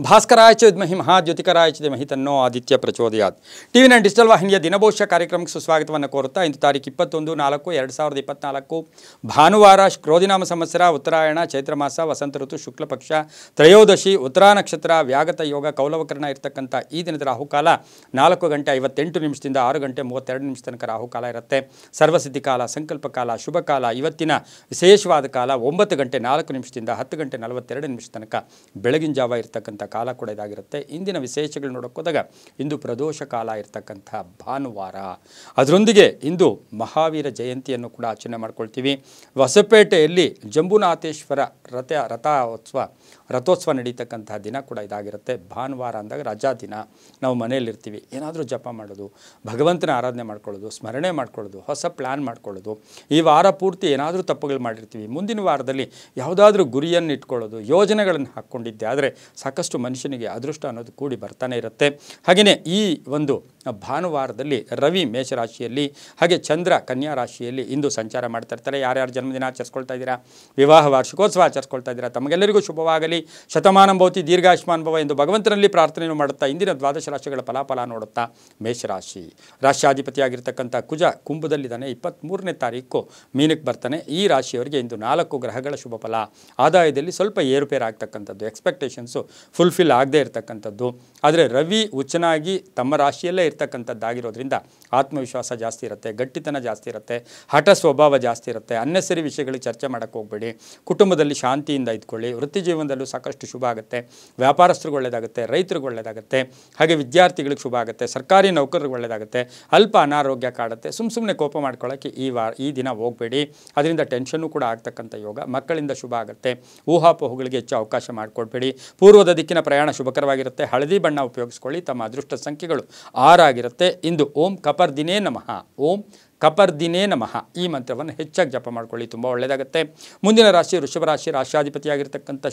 ಭಾಸ್ಕರಾಯ ಚ ವಿದ್ಮಹಿ ಮಹಾದ್ಯುತಿಕರಾಯ ಚ ಧೀಮಹಿ ತನ್ನೋ ಆದಿತ್ಯ ಪ್ರಚೋದಯಾತ್. ಟಿವಿ ನೈನ್ ಡಿಜಿಟಲ್ ವಾಹಿನಿಯ ದಿನಭವಿಷ್ಯ ಕಾರ್ಯಕ್ರಮಕ್ಕೆ ಸುಸ್ವಾಗತವನ್ನು ಕೋರುತ್ತಾ ಇಂದು ತಾರೀಕು 21/4/2024 ಭಾನುವಾರ ಕ್ರೋಧಿನಾಮ ಸಂವತ್ಸರ ಉತ್ತರಾಯಣ ಚೈತ್ರ ಮಾಸ ವಸಂತ ಋತು ಶುಕ್ಲ ಪಕ್ಷ ತ್ರಯೋದಶಿ ಉತ್ತರಾ ನಕ್ಷತ್ರ ವ್ಯಾಗತ ಯೋಗ ಕೌಲವಕರಣ ಇರತಕ್ಕಂಥ ಈ ದಿನದ ರಾಹುಕಾಲ 4:58 6 ಗಂಟೆ 32 ತನಕ ರಾಹುಕಾಲ ಇರುತ್ತೆ. ಸರ್ವಸಿದ್ಧಿ ಕಾಲ, ಸಂಕಲ್ಪ ಕಾಲ, ಶುಭ ಕಾಲ, ಇವತ್ತಿನ ವಿಶೇಷವಾದ ಕಾಲ 9 ಗಂಟೆ 4 ನಿಮಿಷದಿಂದ 10 ಗಂಟೆ 42 ತನಕ ಬೆಳಗಿನ ಜಾವ ಇರತಕ್ಕಂಥ ಕಾಲ ಕೂಡ ಇದಾಗಿರುತ್ತೆ. ಇಂದಿನ ವಿಶೇಷಗಳು ನೋಡೋಕೆ ಹೋದಾಗ ಇಂದು ಪ್ರದೋಷ ಕಾಲ ಇರತಕ್ಕಂಥ ಭಾನುವಾರ, ಅದರೊಂದಿಗೆ ಇಂದು ಮಹಾವೀರ ಜಯಂತಿಯನ್ನು ಕೂಡ ಆಚರಣೆ ಮಾಡ್ಕೊಳ್ತೀವಿ. ಹೊಸಪೇಟೆಯಲ್ಲಿ ಜಂಬುನಾಥೇಶ್ವರ ರಥೋತ್ಸವ ನಡೀತಕ್ಕಂಥ ದಿನ ಕೂಡ ಇದಾಗಿರುತ್ತೆ. ಭಾನುವಾರ ಅಂದಾಗ ರಜಾ ದಿನ, ನಾವು ಮನೆಯಲ್ಲಿರ್ತೀವಿ, ಏನಾದರೂ ಜಪ ಮಾಡೋದು, ಭಗವಂತನ ಆರಾಧನೆ ಮಾಡ್ಕೊಳ್ಳೋದು, ಸ್ಮರಣೆ ಮಾಡ್ಕೊಳ್ಳೋದು, ಹೊಸ ಪ್ಲ್ಯಾನ್ ಮಾಡ್ಕೊಳ್ಳೋದು. ಈ ವಾರ ಪೂರ್ತಿ ಏನಾದರೂ ತಪ್ಪುಗಳು ಮಾಡಿರ್ತೀವಿ, ಮುಂದಿನ ವಾರದಲ್ಲಿ ಯಾವುದಾದ್ರೂ ಗುರಿಯನ್ನು ಇಟ್ಕೊಳ್ಳೋದು, ಯೋಜನೆಗಳನ್ನು ಹಾಕ್ಕೊಂಡಿದ್ದೆ ಆದರೆ ಸಾಕಷ್ಟು ಮನುಷ್ಯನಿಗೆ ಅದೃಷ್ಟ ಅನ್ನೋದು ಕೂಡಿ ಬರ್ತಾನೆ ಇರುತ್ತೆ. ಹಾಗೆಯೇ ಈ ಒಂದು ಭಾನುವಾರದಲ್ಲಿ ರವಿ ಮೇಷರಾಶಿಯಲ್ಲಿ, ಹಾಗೆ ಚಂದ್ರ ಕನ್ಯಾ ರಾಶಿಯಲ್ಲಿ ಇಂದು ಸಂಚಾರ ಮಾಡ್ತಾ ಇರ್ತಾರೆ. ಯಾರ್ಯಾರು ಜನ್ಮದಿನ ಆಚರಿಸ್ಕೊಳ್ತಾ ಇದ್ದೀರಾ, ವಿವಾಹ ವಾರ್ಷಿಕೋತ್ಸವ ಆಚರಿಸ್ಕೊಳ್ತಾ ಇದ್ದೀರಾ, ತಮಗೆಲ್ಲರಿಗೂ ಶುಭವಾಗಲಿ. ಶತಮಾನಂ ಭವತಿ ದೀರ್ಘಾಯುಷ್ಮಾನ್ ಭವ ಎಂದು ಭಗವಂತನಲ್ಲಿ ಪ್ರಾರ್ಥನೆಯನ್ನು ಮಾಡುತ್ತಾ ಇಂದಿನ ದ್ವಾದಶ ರಾಶಿಗಳ ಫಲಾಫಲ ನೋಡುತ್ತಾ ಮೇಷರಾಶಿ ರಾಶ್ಯಾಧಿಪತಿಯಾಗಿರ್ತಕ್ಕಂಥ ಕುಜ ಕುಂಭದಲ್ಲಿದ್ದಾನೆ. 23ನೇ ತಾರೀಕು ಮೀನಕ್ಕೆ ಬರ್ತಾನೆ. ಈ ರಾಶಿಯವರಿಗೆ ಇಂದು 4 ಗ್ರಹಗಳ ಶುಭ ಫಲ. ಆದಾಯದಲ್ಲಿ ಸ್ವಲ್ಪ ಏರುಪೇರು ಆಗ್ತಕ್ಕಂಥದ್ದು, ಎಕ್ಸ್ಪೆಕ್ಟೇಷನ್ಸು ಫುಲ್ಫಿಲ್ ಆಗದೇ ಇರತಕ್ಕಂಥದ್ದು. ಆದರೆ ರವಿ ಉಚ್ಚನಾಗಿ ತಮ್ಮ ರಾಶಿಯಲ್ಲೇ ಇರ್ತಕ್ಕಂಥದ್ದಾಗಿರೋದ್ರಿಂದ ಆತ್ಮವಿಶ್ವಾಸ ಜಾಸ್ತಿ ಇರುತ್ತೆ, ಗಟ್ಟಿತನ ಜಾಸ್ತಿ ಇರುತ್ತೆ, ಹಠ ಸ್ವಭಾವ ಜಾಸ್ತಿ ಇರುತ್ತೆ. ಅನ್ನೆಸರಿ ವಿಷಯಗಳಿಗೆ ಚರ್ಚೆ ಮಾಡೋಕ್ಕೆ ಹೋಗಬೇಡಿ. ಕುಟುಂಬದಲ್ಲಿ ಶಾಂತಿಯಿಂದ ಇದ್ಕೊಳ್ಳಿ. ವೃತ್ತಿ ಜೀವನದಲ್ಲೂ ಸಾಕಷ್ಟು ಶುಭ ಆಗುತ್ತೆ. ವ್ಯಾಪಾರಸ್ಥರಿಗೆ ಒಳ್ಳೆಯದಾಗುತ್ತೆ, ರೈತರಿಗೆ ಒಳ್ಳೆಯದಾಗುತ್ತೆ, ಹಾಗೆ ವಿದ್ಯಾರ್ಥಿಗಳಿಗೆ ಶುಭ ಆಗುತ್ತೆ, ಸರ್ಕಾರಿ ನೌಕರರಿಗೆ ಒಳ್ಳೆಯದಾಗುತ್ತೆ. ಅಲ್ಪ ಅನಾರೋಗ್ಯ ಕಾಡುತ್ತೆ. ಸುಮ್ಮನೆ ಕೋಪ ಮಾಡ್ಕೊಳ್ಳೋಕ್ಕೆ ಈ ದಿನ ಹೋಗಬೇಡಿ. ಅದರಿಂದ ಟೆನ್ಷನ್ನು ಕೂಡ ಆಗ್ತಕ್ಕಂಥ ಯೋಗ. ಮಕ್ಕಳಿಂದ ಶುಭ ಆಗುತ್ತೆ. ಊಹಾಪೋಹಗಳಿಗೆ ಹೆಚ್ಚು ಅವಕಾಶ ಮಾಡಿಕೊಡ್ಬೇಡಿ. ಪೂರ್ವದ ದಿಕ್ಕಿನ ಪ್ರಯಾಣ ಶುಭಕರವಾಗಿರುತ್ತೆ. ಹಳದಿ ಬಣ್ಣ ಉಪಯೋಗಿಸ್ಕೊಳ್ಳಿ. ತಮ್ಮ ಅದೃಷ್ಟ ಸಂಖ್ಯೆಗಳು 6 ಆಗಿರುತ್ತೆ. ಇಂದು ಓಂ ಕಪರ್ದಿನೇ ನಮಃ, ಓಂ ಕಪರ್ದಿನೇ ನಮಃ ಈ ಮಂತ್ರವನ್ನು ಹೆಚ್ಚಾಗಿ ಜಪ ಮಾಡ್ಕೊಳ್ಳಿ, ತುಂಬ ಒಳ್ಳೆಯದಾಗುತ್ತೆ. ಮುಂದಿನ ರಾಶಿ ವೃಷಭ ರಾಶಿ. ರಾಶ್ಯಾಧಿಪತಿಯಾಗಿರ್ತಕ್ಕಂಥ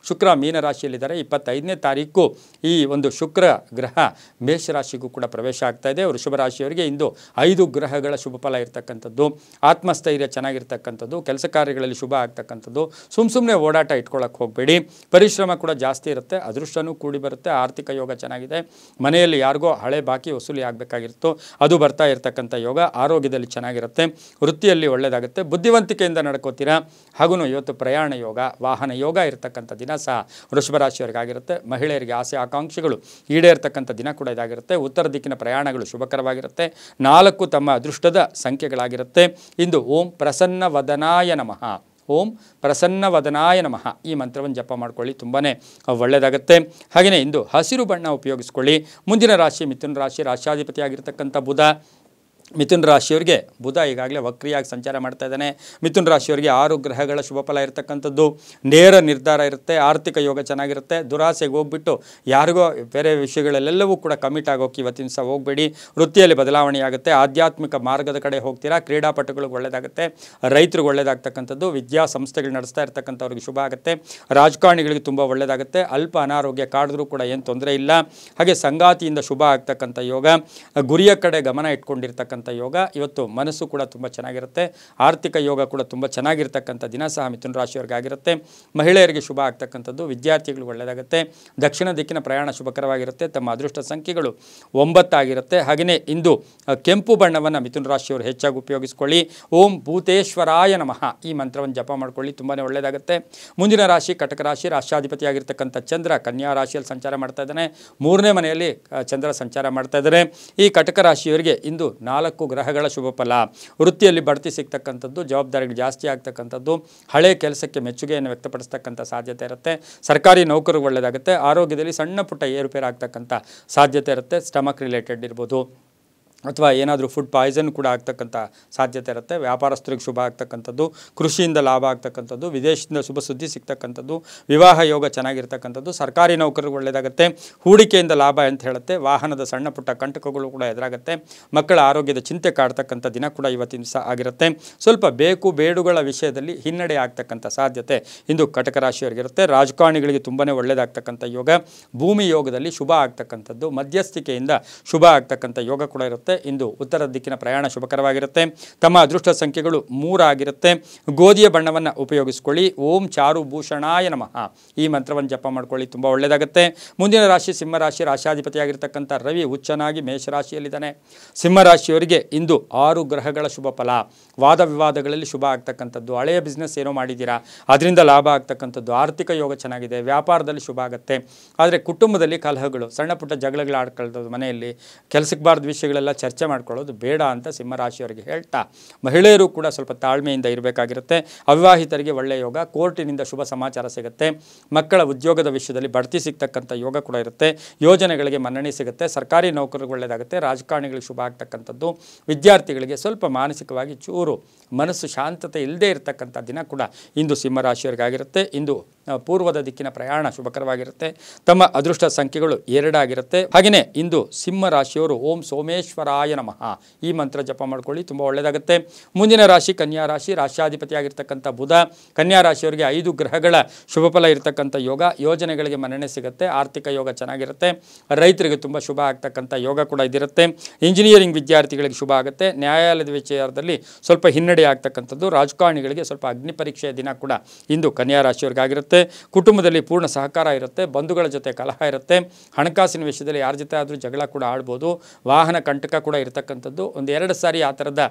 ಶುಕ್ರ ಮೀನರಾಶಿಯಲ್ಲಿದ್ದಾರೆ. 25ನೇ ತಾರೀಕು ಈ ಒಂದು ಶುಕ್ರ ಗ್ರಹ ಮೇಷರಾಶಿಗೂ ಕೂಡ ಪ್ರವೇಶ ಆಗ್ತಾ ಇದೆ. ವೃಷಭ ರಾಶಿಯವರಿಗೆ ಇಂದು 5 ಗ್ರಹಗಳ ಶುಭ ಫಲ ಇರತಕ್ಕಂಥದ್ದು. ಆತ್ಮಸ್ಥೈರ್ಯ ಚೆನ್ನಾಗಿರ್ತಕ್ಕಂಥದ್ದು, ಕೆಲಸ ಕಾರ್ಯಗಳಲ್ಲಿ ಶುಭ ಆಗ್ತಕ್ಕಂಥದ್ದು. ಸುಮ್ಮನೆ ಓಡಾಟ ಇಟ್ಕೊಳ್ಳೋಕೆ ಹೋಗಬೇಡಿ. ಪರಿಶ್ರಮ ಕೂಡ ಜಾಸ್ತಿ ಇರುತ್ತೆ. ಅದೃಷ್ಟನೂ ಕೂಡಿ ಬರುತ್ತೆ. ಆರ್ಥಿಕ ಯೋಗ ಚೆನ್ನಾಗಿದೆ. ಮನೆಯಲ್ಲಿ ಯಾರಿಗೋ ಹಳೆ ಬಾಕಿ ವಸೂಲಿ ಆಗಬೇಕಾಗಿರುತ್ತೋ ಅದು ಬರ್ತಾ ಇರತಕ್ಕಂಥ ಯೋಗ. ಆರೋಗ್ಯದಲ್ಲಿ ಚೆನ್ನಾಗಿರುತ್ತೆ. ವೃತ್ತಿಯಲ್ಲಿ ಒಳ್ಳೆಯದಾಗುತ್ತೆ. ಬುದ್ಧಿವಂತಿಕೆಯಿಂದ ನಡ್ಕೋತೀರಾ. ಹಾಗೂ ಇವತ್ತು ಪ್ರಯಾಣ ಯೋಗ, ವಾಹನ ಯೋಗ ಇರತಕ್ಕಂಥ ದಿನ ಸಹ ವೃಷಭ ರಾಶಿಯವರಿಗಾಗಿರುತ್ತೆ. ಮಹಿಳೆಯರಿಗೆ ಆಸೆ ಆಕಾಂಕ್ಷೆಗಳು ಈಡೇರ್ತಕ್ಕಂಥ ದಿನ ಕೂಡ ಇದಾಗಿರುತ್ತೆ. ಉತ್ತರ ದಿಕ್ಕಿನ ಪ್ರಯಾಣಗಳು ಶುಭಕರವಾಗಿರುತ್ತೆ. 4 ತಮ್ಮ ಅದೃಷ್ಟದ ಸಂಖ್ಯೆಗಳಾಗಿರುತ್ತೆ. ಇಂದು ಓಂ ಪ್ರಸನ್ನ ವದನಾಯ ನಮಃ, ಓಂ ಪ್ರಸನ್ನ ವದನಾಯ ನಮಃ ಈ ಮಂತ್ರವನ್ನು ಜಪ ಮಾಡ್ಕೊಳ್ಳಿ, ತುಂಬಾ ಒಳ್ಳೆಯದಾಗುತ್ತೆ. ಹಾಗೆಯೇ ಇಂದು ಹಸಿರು ಬಣ್ಣ ಉಪಯೋಗಿಸ್ಕೊಳ್ಳಿ. ಮುಂದಿನ ರಾಶಿ ಮಿಥುನ ರಾಶಿ. ರಾಶ್ಯಾಧಿಪತಿಯಾಗಿರ್ತಕ್ಕಂಥ ಮಿಥುನ ರಾಶಿಯವರಿಗೆ ಬುಧ ಈಗಾಗಲೇ ವಕ್ರಿಯಾಗಿ ಸಂಚಾರ ಮಾಡ್ತಾ ಇದ್ದಾನೆ. ಮಿಥುನ ರಾಶಿಯವರಿಗೆ 6 ಗ್ರಹಗಳ ಶುಭ ಫಲ ಇರತಕ್ಕಂಥದ್ದು. ನೇರ ನಿರ್ಧಾರ ಇರುತ್ತೆ. ಆರ್ಥಿಕ ಯೋಗ ಚೆನ್ನಾಗಿರುತ್ತೆ. ದುರಾಸೆಗೆ ಹೋಗ್ಬಿಟ್ಟು ಯಾರಿಗೋ ಬೇರೆ ವಿಷಯಗಳಲ್ಲೆಲ್ಲವೂ ಕೂಡ ಕಮಿಟ್ ಆಗೋಕೆ ಇವತ್ತಿನ ಸಹ ಹೋಗಬೇಡಿ. ವೃತ್ತಿಯಲ್ಲಿ ಬದಲಾವಣೆ ಆಗುತ್ತೆ. ಆಧ್ಯಾತ್ಮಿಕ ಮಾರ್ಗದ ಕಡೆ ಹೋಗ್ತೀರಾ. ಕ್ರೀಡಾಪಟುಗಳಿಗೆ ಒಳ್ಳೆಯದಾಗುತ್ತೆ. ರೈತರಿಗೆ ಒಳ್ಳೆಯದಾಗ್ತಕ್ಕಂಥದ್ದು. ವಿದ್ಯಾಸಂಸ್ಥೆಗಳು ನಡೆಸ್ತಾ ಇರ್ತಕ್ಕಂಥವ್ರಿಗೆ ಶುಭ ಆಗುತ್ತೆ. ರಾಜಕಾರಣಿಗಳಿಗೆ ತುಂಬ ಒಳ್ಳೆಯದಾಗುತ್ತೆ. ಅಲ್ಪ ಅನಾರೋಗ್ಯ ಕಾಡಿದ್ರೂ ಕೂಡ ಏನು ತೊಂದರೆ ಇಲ್ಲ. ಹಾಗೆ ಸಂಗಾತಿಯಿಂದ ಶುಭ ಆಗ್ತಕ್ಕಂಥ ಯೋಗ. ಗುರಿಯ ಕಡೆ ಗಮನ ಇಟ್ಕೊಂಡಿರ್ತಕ್ಕಂಥ ಯೋಗ. ಇವತ್ತು ಮನಸ್ಸು ಕೂಡ ತುಂಬ ಚೆನ್ನಾಗಿರುತ್ತೆ. ಆರ್ಥಿಕ ಯೋಗ ಕೂಡ ತುಂಬ ಚೆನ್ನಾಗಿರ್ತಕ್ಕಂಥ ದಿನ ಸಹ ಮಿಥುನ ರಾಶಿಯವರಿಗಾಗಿರುತ್ತೆ. ಮಹಿಳೆಯರಿಗೆ ಶುಭ ಆಗ್ತಕ್ಕಂಥದ್ದು. ವಿದ್ಯಾರ್ಥಿಗಳು ಒಳ್ಳೆಯದಾಗುತ್ತೆ. ದಕ್ಷಿಣ ದಿಕ್ಕಿನ ಪ್ರಯಾಣ ಶುಭಕರವಾಗಿರುತ್ತೆ. ತಮ್ಮ ಅದೃಷ್ಟ ಸಂಖ್ಯೆಗಳು 9 ಆಗಿರುತ್ತೆ. ಹಾಗೆಯೇ ಇಂದು ಕೆಂಪು ಬಣ್ಣವನ್ನು ಮಿಥುನ ರಾಶಿಯವರು ಹೆಚ್ಚಾಗಿ ಉಪಯೋಗಿಸ್ಕೊಳ್ಳಿ. ಓಂ ಭೂತೇಶ್ವರಾಯ ನಮಃ ಈ ಮಂತ್ರವನ್ನು ಜಪ ಮಾಡ್ಕೊಳ್ಳಿ, ತುಂಬಾ ಒಳ್ಳೆಯದಾಗುತ್ತೆ. ಮುಂದಿನ ರಾಶಿ ಕಟಕ ರಾಶಿ. ರಾಶ್ಯಾಧಿಪತಿಯಾಗಿರ್ತಕ್ಕಂಥ ಚಂದ್ರ ಕನ್ಯಾ ರಾಶಿಯಲ್ಲಿ ಸಂಚಾರ ಮಾಡ್ತಾ ಇದ್ದಾನೆ. 3ನೇ ಮನೆಯಲ್ಲಿ ಚಂದ್ರ ಸಂಚಾರ ಮಾಡ್ತಾ ಇದ್ದಾರೆ. ಈ ಕಟಕ ರಾಶಿಯವರಿಗೆ ಇಂದು 4 ಗ್ರಹಗಳ ಶುಭ ಫಲ. ವೃತ್ತಿಯಲ್ಲಿ ಬಡ್ತಿ ಸಿಗ್ತಕ್ಕಂಥದ್ದು, ಜವಾಬ್ದಾರಿಗಳು ಜಾಸ್ತಿ ಆಗ್ತಕ್ಕಂಥದ್ದು, ಹಳೆ ಕೆಲಸಕ್ಕೆ ಮೆಚ್ಚುಗೆಯನ್ನು ವ್ಯಕ್ತಪಡಿಸ್ತಕ್ಕಂಥ ಸಾಧ್ಯತೆ ಇರುತ್ತೆ. ಸರ್ಕಾರಿ ನೌಕರಿಗೆ ಒಳ್ಳೆಯದಾಗುತ್ತೆ. ಆರೋಗ್ಯದಲ್ಲಿ ಸಣ್ಣ ಪುಟ್ಟ ಏರುಪೇರು ಆಗ್ತಕ್ಕಂಥ ಸಾಧ್ಯತೆ ಇರುತ್ತೆ. ಸ್ಟಮಕ್ ರಿಲೇಟೆಡ್ ಇರ್ಬೋದು ಅಥವಾ ಏನಾದರೂ ಫುಡ್ ಪಾಯ್ಸನ್ ಕೂಡ ಆಗ್ತಕ್ಕಂಥ ಸಾಧ್ಯತೆ ಇರುತ್ತೆ. ವ್ಯಾಪಾರಸ್ಥರಿಗೆ ಶುಭ ಆಗ್ತಕ್ಕಂಥದ್ದು, ಕೃಷಿಯಿಂದ ಲಾಭ ಆಗ್ತಕ್ಕಂಥದ್ದು, ವಿದೇಶದಿಂದ ಶುಭ ಸುದ್ದಿ ಸಿಗ್ತಕ್ಕಂಥದ್ದು, ವಿವಾಹ ಯೋಗ ಚೆನ್ನಾಗಿರ್ತಕ್ಕಂಥದ್ದು, ಸರ್ಕಾರಿ ನೌಕರಿಗೆ ಒಳ್ಳೆಯದಾಗುತ್ತೆ. ಹೂಡಿಕೆಯಿಂದ ಲಾಭ ಅಂತ ಹೇಳುತ್ತೆ. ವಾಹನದ ಸಣ್ಣ ಪುಟ್ಟ ಕಂಟಕಗಳು ಕೂಡ ಎದುರಾಗುತ್ತೆ. ಮಕ್ಕಳ ಆರೋಗ್ಯದ ಚಿಂತೆ ಕಾಡ್ತಕ್ಕಂಥ ದಿನ ಕೂಡ ಇವತ್ತಿನ ಸಹ ಆಗಿರುತ್ತೆ. ಸ್ವಲ್ಪ ಬೇಕು ಬೇಡುಗಳ ವಿಷಯದಲ್ಲಿ ಹಿನ್ನಡೆ ಆಗ್ತಕ್ಕಂಥ ಸಾಧ್ಯತೆ ಇಂದು ಕಟಕ ರಾಶಿಯವರಿಗಿರುತ್ತೆ. ರಾಜಕಾರಣಿಗಳಿಗೆ ತುಂಬಾ ಒಳ್ಳೆಯದಾಗ್ತಕ್ಕಂಥ ಯೋಗ. ಭೂಮಿ ಯೋಗದಲ್ಲಿ ಶುಭ ಆಗ್ತಕ್ಕಂಥದ್ದು, ಮಧ್ಯಸ್ಥಿಕೆಯಿಂದ ಶುಭ ಆಗ್ತಕ್ಕಂಥ ಯೋಗ ಕೂಡ ಇರುತ್ತೆ. ಆಗಿರುತ್ತೆ. ಇಂದು ಉತ್ತರ ದಿಕ್ಕಿನ ಪ್ರಯಾಣ ಶುಭಕರವಾಗಿರುತ್ತೆ. ತಮ್ಮ ಅದೃಷ್ಟ ಸಂಖ್ಯೆಗಳು 3 ಆಗಿರುತ್ತೆ. ಗೋಧಿಯ ಬಣ್ಣವನ್ನು ಉಪಯೋಗಿಸ್ಕೊಳ್ಳಿ. ಓಂ ಚಾರುಭೂಷಣಾಯ ನಮಃ ಈ ಮಂತ್ರವನ್ನು ಜಪ ಮಾಡ್ಕೊಳ್ಳಿ, ತುಂಬ ಒಳ್ಳೆಯದಾಗುತ್ತೆ. ಮುಂದಿನ ರಾಶಿ ಸಿಂಹರಾಶಿ. ರಾಶಾಧಿಪತಿಯಾಗಿರ್ತಕ್ಕಂಥ ರವಿ ಉಚ್ಚನಾಗಿ ಮೇಷರಾಶಿಯಲ್ಲಿದ್ದಾನೆ. ಸಿಂಹರಾಶಿಯವರಿಗೆ ಇಂದು 6 ಗ್ರಹಗಳ ಶುಭ ಫಲ. ವಾದ ವಿವಾದಗಳಲ್ಲಿ ಶುಭ ಆಗ್ತಕ್ಕಂಥದ್ದು. ಹಳೆಯ ಬಿಸ್ನೆಸ್ ಏನೋ ಮಾಡಿದ್ದೀರಾ, ಅದರಿಂದ ಲಾಭ ಆಗ್ತಕ್ಕಂಥದ್ದು. ಆರ್ಥಿಕ ಯೋಗ ಚೆನ್ನಾಗಿದೆ. ವ್ಯಾಪಾರದಲ್ಲಿ ಶುಭ ಆಗುತ್ತೆ. ಆದರೆ ಕುಟುಂಬದಲ್ಲಿ ಕಲಹಗಳು, ಸಣ್ಣ ಪುಟ್ಟ ಜಗಳಗಳು ಆಡ್ಕೊಳ್ಳೋದು, ಮನೆಯಲ್ಲಿ ಕೆಲಸಕ್ಕೆ ಬಾರ್ದ ವಿಷಯಗಳೆಲ್ಲ ಚರ್ಚೆ ಮಾಡ್ಕೊಳ್ಳೋದು ಬೇಡ ಅಂತ ಸಿಂಹರಾಶಿಯವರಿಗೆ ಹೇಳ್ತಾ, ಮಹಿಳೆಯರು ಕೂಡ ಸ್ವಲ್ಪ ತಾಳ್ಮೆಯಿಂದ ಇರಬೇಕಾಗಿರುತ್ತೆ. ಅವಿವಾಹಿತರಿಗೆ ಒಳ್ಳೆಯ ಯೋಗ. ಕೋರ್ಟಿನಿಂದ ಶುಭ ಸಮಾಚಾರ ಸಿಗುತ್ತೆ. ಮಕ್ಕಳ ಉದ್ಯೋಗದ ವಿಷಯದಲ್ಲಿ ಬಡ್ತಿ ಸಿಗ್ತಕ್ಕಂಥ ಯೋಗ ಕೂಡ ಇರುತ್ತೆ. ಯೋಜನೆಗಳಿಗೆ ಮನ್ನಣೆ ಸಿಗುತ್ತೆ. ಸರ್ಕಾರಿ ನೌಕರರಿಗೆ ಒಳ್ಳೆಯದಾಗುತ್ತೆ. ರಾಜಕಾರಣಿಗಳಿಗೆ ಶುಭ ಆಗ್ತಕ್ಕಂಥದ್ದು. ವಿದ್ಯಾರ್ಥಿಗಳಿಗೆ ಸ್ವಲ್ಪ ಮಾನಸಿಕವಾಗಿ ಚೂರು ಮನಸ್ಸು ಶಾಂತತೆ ಇಲ್ಲದೆ ಇರತಕ್ಕಂಥ ದಿನ ಕೂಡ ಇಂದು ಸಿಂಹರಾಶಿಯವರಿಗಾಗಿರುತ್ತೆ. ಇಂದು ಪೂರ್ವದ ದಿಕ್ಕಿನ ಪ್ರಯಾಣ ಶುಭಕರವಾಗಿರುತ್ತೆ. ತಮ್ಮ ಅದೃಷ್ಟ ಸಂಖ್ಯೆಗಳು 2 ಆಗಿರುತ್ತೆ. ಹಾಗೆಯೇ ಇಂದು ಸಿಂಹರಾಶಿಯವರು ಓಂ ಸೋಮೇಶ್ವರಾಯ ನಮಃ ಈ ಮಂತ್ರ ಜಪ ಮಾಡ್ಕೊಳ್ಳಿ, ತುಂಬ ಒಳ್ಳೆಯದಾಗುತ್ತೆ. ಮುಂದಿನ ರಾಶಿ ಕನ್ಯಾ ರಾಶಿ. ರಾಶ್ಯಾಧಿಪತಿಯಾಗಿರ್ತಕ್ಕಂಥ ಬುಧ. ಕನ್ಯಾ ರಾಶಿಯವರಿಗೆ 5 ಗ್ರಹಗಳ ಶುಭ ಫಲ ಇರತಕ್ಕಂಥ ಯೋಗ. ಯೋಜನೆಗಳಿಗೆ ಮನ್ನಣೆ ಸಿಗುತ್ತೆ. ಆರ್ಥಿಕ ಯೋಗ ಚೆನ್ನಾಗಿರುತ್ತೆ. ರೈತರಿಗೆ ತುಂಬ ಶುಭ ಆಗ್ತಕ್ಕಂಥ ಯೋಗ ಕೂಡ ಇದಿರುತ್ತೆ. ಇಂಜಿನಿಯರಿಂಗ್ ವಿದ್ಯಾರ್ಥಿಗಳಿಗೆ ಶುಭ ಆಗುತ್ತೆ. ನ್ಯಾಯಾಲಯದ ವಿಚಾರದಲ್ಲಿ ಸ್ವಲ್ಪ ಹಿನ್ನಡೆ ಆಗ್ತಕ್ಕಂಥದ್ದು. ರಾಜಕಾರಣಿಗಳಿಗೆ ಸ್ವಲ್ಪ ಅಗ್ನಿ ಪರೀಕ್ಷೆಯ ದಿನ ಕೂಡ ಇಂದು ಕನ್ಯಾ ರಾಶಿಯವರಿಗಾಗಿರುತ್ತೆ. ಕುಟುಂಬದಲ್ಲಿ ಪೂರ್ಣ ಸಹಕಾರ ಇರುತ್ತೆ. ಬಂಧುಗಳ ಜೊತೆ ಕಲಹ ಇರುತ್ತೆ. ಹಣಕಾಸಿನ ವಿಷಯದಲ್ಲಿ ಯಾರ ಜೊತೆ ಆದರೂ ಜಗಳ ಕೂಡ ಆಡ್ಬೋದು. ವಾಹನ ಕಂಟಕ ಕೂಡ ಇರತಕ್ಕಂಥದ್ದು. 1-2 ಸಾರಿ ಆ ಥರದ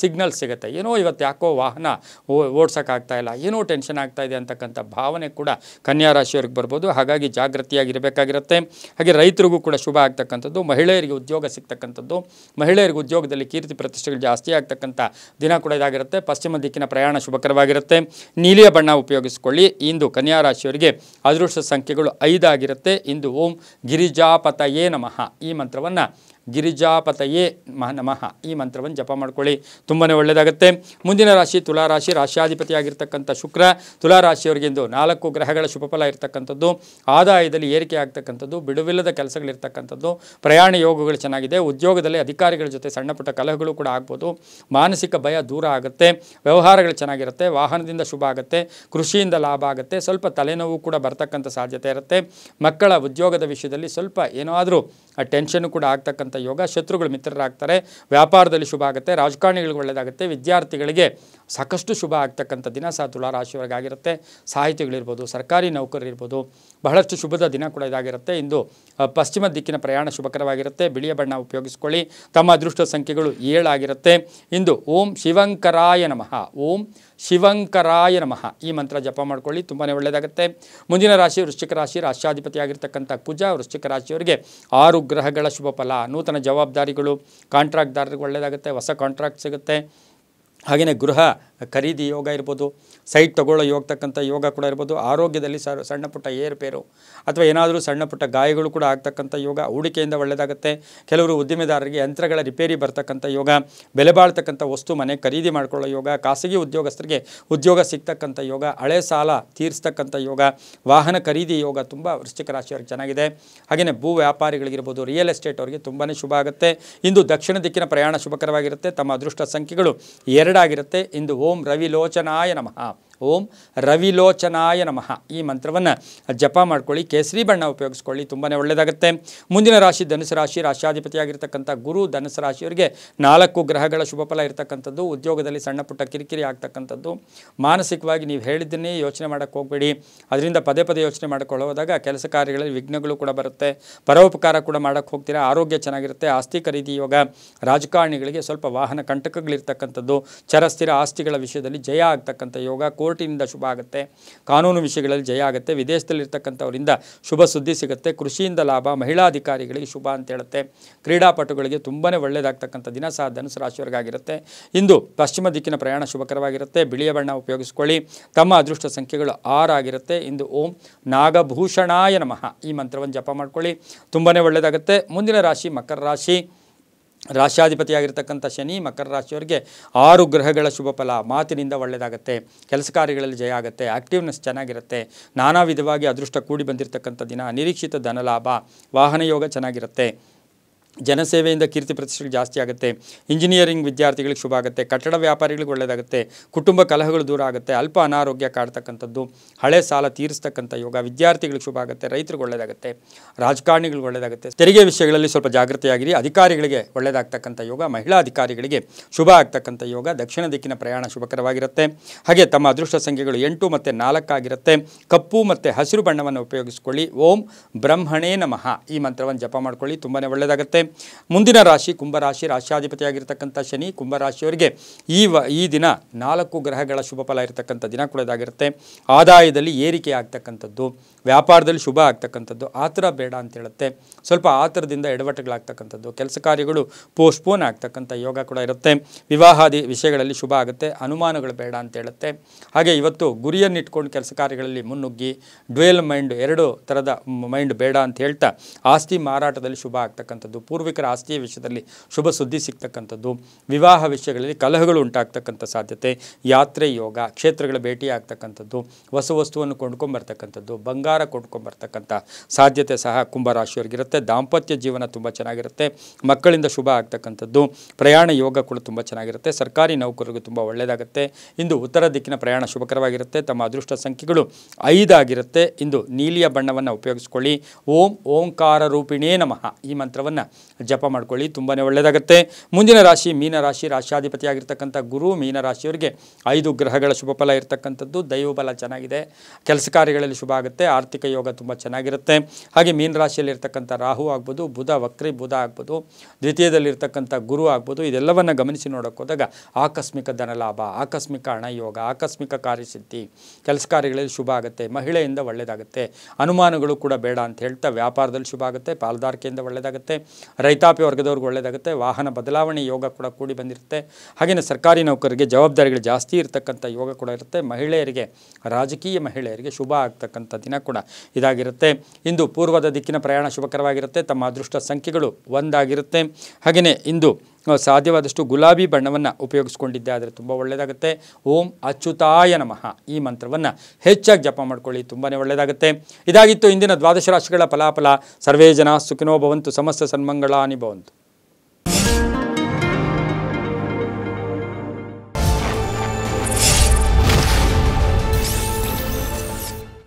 ಸಿಗ್ನಲ್ ಸಿಗುತ್ತೆ. ಏನೋ ಇವತ್ತು ಯಾಕೋ ವಾಹನ ಓಡ್ಸೋಕ್ಕಾಗ್ತಾ ಇಲ್ಲ, ಏನೋ ಟೆನ್ಷನ್ ಆಗ್ತಾ ಇದೆ ಅಂತಕ್ಕಂಥ ಭಾವನೆ ಕೂಡ ಕನ್ಯಾ ರಾಶಿಯವ್ರಿಗೆ ಬರ್ಬೋದು. ಹಾಗಾಗಿ ಜಾಗೃತಿಯಾಗಿರಬೇಕಾಗಿರುತ್ತೆ. ಹಾಗೆ ರೈತರಿಗೂ ಕೂಡ ಶುಭ ಆಗ್ತಕ್ಕಂಥದ್ದು. ಮಹಿಳೆಯರಿಗೆ ಉದ್ಯೋಗ ಸಿಗ್ತಕ್ಕಂಥದ್ದು. ಮಹಿಳೆಯರಿಗೆ ಉದ್ಯೋಗದಲ್ಲಿ ಕೀರ್ತಿ ಪ್ರತಿಷ್ಠೆಗಳು ಜಾಸ್ತಿ ಆಗ್ತಕ್ಕಂಥ ದಿನ ಕೂಡ ಇದಾಗಿರುತ್ತೆ. ಪಶ್ಚಿಮ ದಿಕ್ಕಿನ ಪ್ರಯಾಣ ಶುಭಕರವಾಗಿರುತ್ತೆ. ನೀಲಿಯ ಬಣ್ಣ ಉಪಯೋಗಿಸ್ಕೊಳ್ಳಿ. ಇಂದು ಕನ್ಯಾ ರಾಶಿಯವರಿಗೆ ಅದೃಷ್ಟ ಸಂಖ್ಯೆಗಳು 5 ಆಗಿರುತ್ತೆ. ಇಂದು ಓಂ ಗಿರಿಜಾಪತಯೇ ನಮಃ ಈ ಮಂತ್ರವನ್ನು ಗಿರಿಜಾಪತಯೇ ನಮಃ ಈ ಮಂತ್ರವನ್ನು ಜಪ ಮಾಡ್ಕೊಳ್ಳಿ, ತುಂಬಾ ಒಳ್ಳೆಯದಾಗುತ್ತೆ. ಮುಂದಿನ ರಾಶಿ ತುಲಾರಾಶಿ. ರಾಶ್ಯಾಧಿಪತಿಯಾಗಿರ್ತಕ್ಕಂಥ ಶುಕ್ರ. ತುಲಾರಾಶಿಯವರಿಗೆ ಇಂದು 4 ಗ್ರಹಗಳ ಶುಭಫಲ ಇರತಕ್ಕಂಥದ್ದು. ಆದಾಯದಲ್ಲಿ ಏರಿಕೆ ಆಗ್ತಕ್ಕಂಥದ್ದು. ಬಿಡುವಿಲ್ಲದ ಕೆಲಸಗಳಿರ್ತಕ್ಕಂಥದ್ದು. ಪ್ರಯಾಣ ಯೋಗಗಳು ಚೆನ್ನಾಗಿದೆ. ಉದ್ಯೋಗದಲ್ಲಿ ಅಧಿಕಾರಿಗಳ ಜೊತೆ ಸಣ್ಣ ಪುಟ್ಟ ಕಲಹಗಳು ಕೂಡ ಆಗ್ಬೋದು. ಮಾನಸಿಕ ಭಯ ದೂರ ಆಗುತ್ತೆ. ವ್ಯವಹಾರಗಳು ಚೆನ್ನಾಗಿರುತ್ತೆ. ವಾಹನದಿಂದ ಶುಭ ಆಗುತ್ತೆ. ಕೃಷಿಯಿಂದ ಲಾಭ ಆಗುತ್ತೆ. ಸ್ವಲ್ಪ ತಲೆನೋವು ಕೂಡ ಬರ್ತಕ್ಕಂಥ ಸಾಧ್ಯತೆ ಇರುತ್ತೆ. ಮಕ್ಕಳ ಉದ್ಯೋಗದ ವಿಷಯದಲ್ಲಿ ಸ್ವಲ್ಪ ಏನಾದರೂ ಟೆನ್ಷನ್ ಕೂಡ ಆಗ್ತಕ್ಕಂಥ ಯೋಗ. ಶತ್ರುಗಳು ಮಿತ್ರರಾಗ್ತಾರೆ. ವ್ಯಾಪಾರದಲ್ಲಿ ಶುಭ ಆಗುತ್ತೆ. ರಾಜಕಾರಣಿಗಳಿಗೆ ಒಳ್ಳೆಯದಾಗುತ್ತೆ. ವಿದ್ಯಾರ್ಥಿಗಳಿಗೆ ಸಾಕಷ್ಟು ಶುಭ ಆಗ್ತಕ್ಕಂಥ ದಿನ ಸಹ ತುಲಾರಾಶಿಯವರಿಗಾಗಿರುತ್ತೆ. ಸಾಹಿತಿಗಳಿರ್ಬೋದು, ಸರ್ಕಾರಿ ನೌಕರರಿರ್ಬೋದು, ಬಹಳಷ್ಟು ಶುಭದ ದಿನ ಕೂಡ ಇದಾಗಿರುತ್ತೆ. ಇಂದು ಪಶ್ಚಿಮ ದಿಕ್ಕಿನ ಪ್ರಯಾಣ ಶುಭಕರವಾಗಿರುತ್ತೆ. ಬಿಳಿಯ ಬಣ್ಣ ಉಪಯೋಗಿಸ್ಕೊಳ್ಳಿ. ತಮ್ಮ ಅದೃಷ್ಟ ಸಂಖ್ಯೆಗಳು 7 ಆಗಿರುತ್ತೆ. ಇಂದು ಓಂ ಶಿವಂಕರಾಯ ನಮಃ ಓಂ ಶಿವಂಕರಾಯ ನಮಃ ಈ ಮಂತ್ರ ಜಪ ಮಾಡ್ಕೊಳ್ಳಿ, ತುಂಬಾ ಒಳ್ಳೆಯದಾಗುತ್ತೆ. ಮುಂದಿನ ರಾಶಿ ವೃಶ್ಚಿಕ ರಾಶಿ. ರಾಶ್ಯಾಧಿಪತಿಯಾಗಿರ್ತಕ್ಕಂಥ ಕುಜ. ವೃಶ್ಚಿಕ ರಾಶಿಯವರಿಗೆ 6 ಗ್ರಹಗಳ ಶುಭ ಫಲ. ನೂತನ ಜವಾಬ್ದಾರಿಗಳು. ಕಾಂಟ್ರಾಕ್ಟ್ದಾರರಿಗೆ ಒಳ್ಳೆಯದಾಗುತ್ತೆ. ಹೊಸ ಕಾಂಟ್ರಾಕ್ಟ್ ಸಿಗುತ್ತೆ. ಹಾಗೆಯೇ ಗೃಹ ಖರೀದಿ ಯೋಗ ಇರ್ಬೋದು. ಸೈಟ್ ತೊಗೊಳ್ಳೋ ಹೋಗ್ತಕ್ಕಂಥ ಯೋಗ ಕೂಡ ಇರ್ಬೋದು. ಆರೋಗ್ಯದಲ್ಲಿ ಸಣ್ಣ ಪುಟ್ಟ ಏರುಪೇರು ಅಥವಾ ಏನಾದರೂ ಸಣ್ಣ ಪುಟ್ಟ ಗಾಯಗಳು ಕೂಡ ಆಗ್ತಕ್ಕಂಥ ಯೋಗ. ಹೂಡಿಕೆಯಿಂದ ಒಳ್ಳೆಯದಾಗುತ್ತೆ. ಕೆಲವರು ಉದ್ದಿಮೆದಾರರಿಗೆ ಯಂತ್ರಗಳ ರಿಪೇರಿ ಬರ್ತಕ್ಕಂಥ ಯೋಗ. ಬೆಲೆ ಬಾಳ್ತಕ್ಕಂಥ ವಸ್ತು ಮನೆ ಖರೀದಿ ಮಾಡ್ಕೊಳ್ಳೋ ಯೋಗ. ಖಾಸಗಿ ಉದ್ಯೋಗಸ್ಥರಿಗೆ ಉದ್ಯೋಗ ಸಿಗ್ತಕ್ಕಂಥ ಯೋಗ. ಹಳೆ ಸಾಲ ತೀರಿಸ್ತಕ್ಕಂಥ ಯೋಗ. ವಾಹನ ಖರೀದಿ ಯೋಗ ತುಂಬ ವೃಶ್ಚಿಕ ರಾಶಿಯವರಿಗೆ ಚೆನ್ನಾಗಿದೆ. ಹಾಗೆಯೇ ಭೂ ವ್ಯಾಪಾರಿಗಳಿಗಿರ್ಬೋದು, ರಿಯಲ್ ಎಸ್ಟೇಟ್ ಅವರಿಗೆ ತುಂಬಾ ಶುಭ ಆಗುತ್ತೆ. ಇಂದು ದಕ್ಷಿಣ ದಿಕ್ಕಿನ ಪ್ರಯಾಣ ಶುಭಕರವಾಗಿರುತ್ತೆ. ತಮ್ಮ ಅದೃಷ್ಟ ಸಂಖ್ಯೆಗಳು 2 ಆಗಿರುತ್ತೆ. ಇಂದು ಓಂ ರವಿಲೋಚನಾಯ ನಮಃ ಓಂ ರವಿಲೋಚನಾಯ ನಮಃ ಈ ಮಂತ್ರವನ್ನು ಜಪ ಮಾಡ್ಕೊಳ್ಳಿ. ಕೇಸರಿ ಬಣ್ಣ ಉಪಯೋಗಿಸ್ಕೊಳ್ಳಿ, ತುಂಬಾ ಒಳ್ಳೆಯದಾಗುತ್ತೆ. ಮುಂದಿನ ರಾಶಿ ಧನುಸು ರಾಶಿ. ರಾಶ್ಯಾಧಿಪತಿಯಾಗಿರ್ತಕ್ಕಂಥ ಗುರು. ಧನುಸು ರಾಶಿಯವರಿಗೆ 4 ಗ್ರಹಗಳ ಶುಭ ಫಲ ಇರತಕ್ಕಂಥದ್ದು. ಉದ್ಯೋಗದಲ್ಲಿ ಸಣ್ಣ ಪುಟ್ಟ ಕಿರಿಕಿರಿ ಆಗ್ತಕ್ಕಂಥದ್ದು. ಮಾನಸಿಕವಾಗಿ ನೀವು ಹೇಳಿದ್ದನ್ನೇ ಯೋಚನೆ ಮಾಡೋಕ್ಕೆ ಹೋಗಬೇಡಿ. ಅದರಿಂದ ಪದೇ ಪದೇ ಯೋಚನೆ ಮಾಡಿಕೊಳ್ಳೋದಾಗ ಕೆಲಸ ಕಾರ್ಯಗಳಲ್ಲಿ ವಿಘ್ನಗಳು ಕೂಡ ಬರುತ್ತೆ. ಪರೋಪಕಾರ ಕೂಡ ಮಾಡೋಕ್ಕೆ ಹೋಗ್ತೀರಾ. ಆರೋಗ್ಯ ಚೆನ್ನಾಗಿರುತ್ತೆ. ಆಸ್ತಿ ಖರೀದಿ ಯೋಗ. ರಾಜಕಾರಣಿಗಳಿಗೆ ಸ್ವಲ್ಪ ವಾಹನ ಕಂಟಕಗಳಿರ್ತಕ್ಕಂಥದ್ದು. ಚರಸ್ಥಿರ ಆಸ್ತಿಗಳ ವಿಷಯದಲ್ಲಿ ಜಯ ಆಗ್ತಕ್ಕಂಥ ಯೋಗ. ಕೋರ್ಟಿನಿಂದ ಶುಭ ಆಗುತ್ತೆ. ಕಾನೂನು ವಿಷಯಗಳಲ್ಲಿ ಜಯ ಆಗುತ್ತೆ. ವಿದೇಶದಲ್ಲಿರ್ತಕ್ಕಂಥವರಿಂದ ಶುಭ ಸುದ್ದಿ ಸಿಗುತ್ತೆ. ಕೃಷಿಯಿಂದ ಲಾಭ. ಮಹಿಳಾ ಅಧಿಕಾರಿಗಳಿಗೆ ಶುಭ ಅಂತ ಹೇಳುತ್ತೆ. ಕ್ರೀಡಾಪಟುಗಳಿಗೆ ತುಂಬಾ ಒಳ್ಳೆಯದಾಗ್ತಕ್ಕಂಥ ದಿನ ಸಹ ಧನುಸು ರಾಶಿಯವರಿಗಾಗಿರುತ್ತೆ. ಇಂದು ಪಶ್ಚಿಮ ದಿಕ್ಕಿನ ಪ್ರಯಾಣ ಶುಭಕರವಾಗಿರುತ್ತೆ. ಬಿಳಿಯ ಬಣ್ಣ ಉಪಯೋಗಿಸ್ಕೊಳ್ಳಿ. ತಮ್ಮ ಅದೃಷ್ಟ ಸಂಖ್ಯೆಗಳು 6 ಆಗಿರುತ್ತೆ. ಇಂದು ಓಂ ನಾಗಭೂಷಣಾಯ ನಮಃ ಈ ಮಂತ್ರವನ್ನು ಜಪ ಮಾಡ್ಕೊಳ್ಳಿ, ತುಂಬಾ ಒಳ್ಳೆಯದಾಗುತ್ತೆ. ಮುಂದಿನ ರಾಶಿ ಮಕರ ರಾಶಿ. ರಾಶ್ಯಾಧಿಪತಿಯಾಗಿರ್ತಕ್ಕಂಥ ಶನಿ. ಮಕರ ರಾಶಿಯವರಿಗೆ 6 ಗ್ರಹಗಳ ಶುಭ ಫಲ. ಮಾತಿನಿಂದ ಒಳ್ಳೆಯದಾಗುತ್ತೆ. ಕೆಲಸ ಕಾರ್ಯಗಳಲ್ಲಿ ಜಯ ಆಗುತ್ತೆ. ಆ್ಯಕ್ಟಿವ್ನೆಸ್ ಚೆನ್ನಾಗಿರುತ್ತೆ. ನಾನಾ ವಿಧವಾಗಿ ಅದೃಷ್ಟ ಕೂಡಿ ಬಂದಿರತಕ್ಕಂಥ ದಿನ. ನಿರೀಕ್ಷಿತ ಧನಲಾಭ. ವಾಹನ ಯೋಗ ಚೆನ್ನಾಗಿರುತ್ತೆ. ಜನಸೇವೆಯಿಂದ ಕೀರ್ತಿ ಪ್ರತಿಷ್ಠೆಗಳು ಜಾಸ್ತಿ ಆಗುತ್ತೆ. ಇಂಜಿನಿಯರಿಂಗ್ ವಿದ್ಯಾರ್ಥಿಗಳಿಗೆ ಶುಭ ಆಗುತ್ತೆ. ಕಟ್ಟಡ ವ್ಯಾಪಾರಿಗಳಿಗೆ ಒಳ್ಳೆಯದಾಗುತ್ತೆ. ಕುಟುಂಬ ಕಲಹಗಳು ದೂರ ಆಗುತ್ತೆ. ಅಲ್ಪ ಅನಾರೋಗ್ಯ ಕಾಡ್ತಕ್ಕಂಥದ್ದು, ಹಳೆ ಸಾಲ ತೀರಿಸ್ತಕ್ಕಂಥ ಯೋಗ. ವಿದ್ಯಾರ್ಥಿಗಳಿಗೆ ಶುಭ ಆಗುತ್ತೆ. ರೈತರಿಗೆ ಒಳ್ಳೆಯದಾಗುತ್ತೆ. ರಾಜಕಾರಣಿಗಳಿಗೆ ಒಳ್ಳೆಯದಾಗುತ್ತೆ. ತೆರಿಗೆ ವಿಷಯಗಳಲ್ಲಿ ಸ್ವಲ್ಪ ಜಾಗೃತಿಯಾಗಿರಿ. ಅಧಿಕಾರಿಗಳಿಗೆ ಒಳ್ಳೆಯದಾಗ್ತಕ್ಕಂಥ ಯೋಗ. ಮಹಿಳಾ ಅಧಿಕಾರಿಗಳಿಗೆ ಶುಭ ಆಗ್ತಕ್ಕಂಥ ಯೋಗ. ದಕ್ಷಿಣ ದಿಕ್ಕಿನ ಪ್ರಯಾಣ ಶುಭಕರವಾಗಿರುತ್ತೆ. ಹಾಗೆ ತಮ್ಮ ಅದೃಷ್ಟ ಸಂಖ್ಯೆಗಳು 8 ಮತ್ತು 4 ಆಗಿರುತ್ತೆ. ಕಪ್ಪು ಮತ್ತು ಹಸಿರು ಬಣ್ಣವನ್ನು ಉಪಯೋಗಿಸ್ಕೊಳ್ಳಿ. ಓಂ ಬ್ರಹ್ಮಣೇ ನಮಃ ಈ ಮಂತ್ರವನ್ನು ಜಪ ಮಾಡ್ಕೊಳ್ಳಿ, ತುಂಬಾ ಒಳ್ಳೆಯದಾಗುತ್ತೆ. ಮುಂದಿನ ರಾಶಿ ಕುಂಭರಾಶಿ. ರಾಶಿಯಾಧಿಪತಿಯಾಗಿರ್ತಕ್ಕಂಥ ಶನಿ ಕುಂಭರಾಶಿಯವರಿಗೆ ಈ ದಿನ 4 ಗ್ರಹಗಳ ಶುಭ ಫಲ ಇರತಕ್ಕಂಥ ದಿನ ಕೂಡ ಇದಾಗಿರುತ್ತೆ. ಆದಾಯದಲ್ಲಿ ಏರಿಕೆ ಆಗ್ತಕ್ಕಂಥದ್ದು, ವ್ಯಾಪಾರದಲ್ಲಿ ಶುಭ ಆಗ್ತಕ್ಕಂಥದ್ದು. ಆತರ ಬೇಡ ಅಂತ ಹೇಳುತ್ತೆ. ಸ್ವಲ್ಪ ಆತರದಿಂದ ಎಡವಟ್ಟುಗಳಾಗ್ತಕ್ಕಂಥದ್ದು, ಕೆಲಸ ಕಾರ್ಯಗಳು ಪೋಸ್ಟ್ಪೋನ್ ಆಗ್ತಕ್ಕಂಥ ಯೋಗ ಕೂಡ ಇರುತ್ತೆ. ವಿವಾಹಾದಿ ವಿಷಯಗಳಲ್ಲಿ ಶುಭ ಆಗುತ್ತೆ. ಅನುಮಾನಗಳು ಬೇಡ ಅಂತ ಹೇಳುತ್ತೆ. ಹಾಗೆ ಇವತ್ತು ಗುರಿಯನ್ನಿಟ್ಕೊಂಡು ಕೆಲಸ ಕಾರ್ಯಗಳಲ್ಲಿ ಮುನ್ನುಗ್ಗಿ ಡ್ವೇಲ್ ಮೈಂಡ್, 2 ಥರದ ಮೈಂಡ್ ಬೇಡ ಅಂತ ಹೇಳ್ತಾ ಆಸ್ತಿ ಮಾರಾಟದಲ್ಲಿ ಶುಭ ಆಗ್ತಕ್ಕಂಥದ್ದು, ಪೂರ್ವಿಕರ ಆಸ್ತಿಯ ವಿಷಯದಲ್ಲಿ ಶುಭ ಸುದ್ದಿ ಸಿಗ್ತಕ್ಕಂಥದ್ದು, ವಿವಾಹ ವಿಷಯಗಳಲ್ಲಿ ಕಲಹಗಳು ಉಂಟಾಗ್ತಕ್ಕಂಥ ಸಾಧ್ಯತೆ, ಯಾತ್ರೆ ಯೋಗ, ಕ್ಷೇತ್ರಗಳ ಭೇಟಿ ಆಗ್ತಕ್ಕಂಥದ್ದು, ಹೊಸ ವಸ್ತುವನ್ನು ಕೊಂಡ್ಕೊಂಬರ್ತಕ್ಕಂಥದ್ದು, ಬಂಗಾರ ಕೊಂಡ್ಕೊಂಬರ್ತಕ್ಕಂಥ ಸಾಧ್ಯತೆ ಸಹ ಕುಂಭರಾಶಿಯವರಿಗಿರುತ್ತೆ. ದಾಂಪತ್ಯ ಜೀವನ ತುಂಬ ಚೆನ್ನಾಗಿರುತ್ತೆ. ಮಕ್ಕಳಿಂದ ಶುಭ ಆಗ್ತಕ್ಕಂಥದ್ದು, ಪ್ರಯಾಣ ಯೋಗ ಕೂಡ ತುಂಬ ಚೆನ್ನಾಗಿರುತ್ತೆ. ಸರ್ಕಾರಿ ನೌಕರರಿಗೂ ತುಂಬ ಒಳ್ಳೆಯದಾಗುತ್ತೆ. ಇಂದು ಉತ್ತರ ದಿಕ್ಕಿನ ಪ್ರಯಾಣ ಶುಭಕರವಾಗಿರುತ್ತೆ. ತಮ್ಮ ಅದೃಷ್ಟ ಸಂಖ್ಯೆಗಳು 5 ಆಗಿರುತ್ತೆ. ಇಂದು ನೀಲಿಯ ಬಣ್ಣವನ್ನು ಉಪಯೋಗಿಸ್ಕೊಳ್ಳಿ. ಓಂ ಓಂಕಾರ ರೂಪಿಣೇ ನಮಃ ಈ ಮಂತ್ರವನ್ನು ಜಪ ಮಾಡ್ಕೊಳ್ಳಿ, ತುಂಬಾ ಒಳ್ಳೆಯದಾಗುತ್ತೆ. ಮುಂದಿನ ರಾಶಿ ಮೀನರಾಶಿ. ರಾಶಿಯಾಧಿಪತಿಯಾಗಿರ್ತಕ್ಕಂಥ ಗುರು ಮೀನರಾಶಿಯವರಿಗೆ 5 ಗ್ರಹಗಳ ಶುಭ ಫಲ ಇರತಕ್ಕಂಥದ್ದು. ದೈವ ಬಲ ಚೆನ್ನಾಗಿದೆ. ಕೆಲಸ ಕಾರ್ಯಗಳಲ್ಲಿ ಶುಭ ಆಗುತ್ತೆ. ಆರ್ಥಿಕ ಯೋಗ ತುಂಬ ಚೆನ್ನಾಗಿರುತ್ತೆ. ಹಾಗೆ ಮೀನರಾಶಿಯಲ್ಲಿ ಇರ್ತಕ್ಕಂಥ ರಾಹು ಆಗ್ಬೋದು, ಬುಧ ವಕ್ರಿ ಬುಧ ಆಗ್ಬೋದು, ದ್ವಿತೀಯದಲ್ಲಿರ್ತಕ್ಕಂಥ ಗುರು ಆಗ್ಬೋದು. ಇದೆಲ್ಲವನ್ನು ಗಮನಿಸಿ ನೋಡೋಕೆ ಹೋದಾಗ ಆಕಸ್ಮಿಕ ಧನಲಾಭ, ಆಕಸ್ಮಿಕ ಹಣ ಯೋಗ, ಆಕಸ್ಮಿಕ ಕಾರ್ಯಸಿದ್ಧಿ, ಕೆಲಸ ಕಾರ್ಯಗಳಲ್ಲಿ ಶುಭ ಆಗುತ್ತೆ. ಮಹಿಳೆಯಿಂದ ಒಳ್ಳೆಯದಾಗುತ್ತೆ. ಅನುಮಾನಗಳು ಕೂಡ ಬೇಡ ಅಂತ ಹೇಳ್ತಾ ವ್ಯಾಪಾರದಲ್ಲಿ ಶುಭ ಆಗುತ್ತೆ. ಪಾಲುದಾರಿಕೆಯಿಂದ ಒಳ್ಳೆಯದಾಗುತ್ತೆ. ರೈತಾಪಿ ವರ್ಗದವ್ರಿಗೆ ಒಳ್ಳೆಯದಾಗುತ್ತೆ. ವಾಹನ ಬದಲಾವಣೆ ಯೋಗ ಕೂಡ ಕೂಡಿ ಬಂದಿರುತ್ತೆ. ಹಾಗೆಯೇ ಸರ್ಕಾರಿ ನೌಕರರಿಗೆ ಜವಾಬ್ದಾರಿಗಳು ಜಾಸ್ತಿ ಇರತಕ್ಕಂಥ ಯೋಗ ಕೂಡ ಇರುತ್ತೆ. ಮಹಿಳೆಯರಿಗೆ, ರಾಜಕೀಯ ಮಹಿಳೆಯರಿಗೆ ಶುಭ ಆಗ್ತಕ್ಕಂಥ ದಿನ ಕೂಡ ಇದಾಗಿರುತ್ತೆ. ಇಂದು ಪೂರ್ವದ ದಿಕ್ಕಿನ ಪ್ರಯಾಣ ಶುಭಕರವಾಗಿರುತ್ತೆ. ತಮ್ಮ ಅದೃಷ್ಟ ಸಂಖ್ಯೆಗಳು 1 ಆಗಿರುತ್ತೆ. ಹಾಗೆಯೇ ಇಂದು ಸಾಧ್ಯವಾದಷ್ಟು ಗುಲಾಬಿ ಬಣ್ಣವನ್ನು ಉಪಯೋಗಿಸ್ಕೊಂಡಿದ್ದೆ ಆದರೆ ತುಂಬ ಒಳ್ಳೆಯದಾಗುತ್ತೆ. ಓಂ ಅಚ್ಯುತಾಯ ನಮಃ ಈ ಮಂತ್ರವನ್ನು ಹೆಚ್ಚಾಗಿ ಜಪ ಮಾಡ್ಕೊಳ್ಳಿ, ತುಂಬಾ ಒಳ್ಳೆಯದಾಗುತ್ತೆ. ಇದಾಗಿತ್ತು ಇಂದಿನ ದ್ವಾದಶ ರಾಶಿಗಳ ಫಲಾಫಲ. ಸರ್ವೇ ಜನ ಸುಖಿನೋ ಭವಂತು, ಸಮಸ್ತ ಸನ್ಮಂಗಳಾನಿ ಭವಂತು.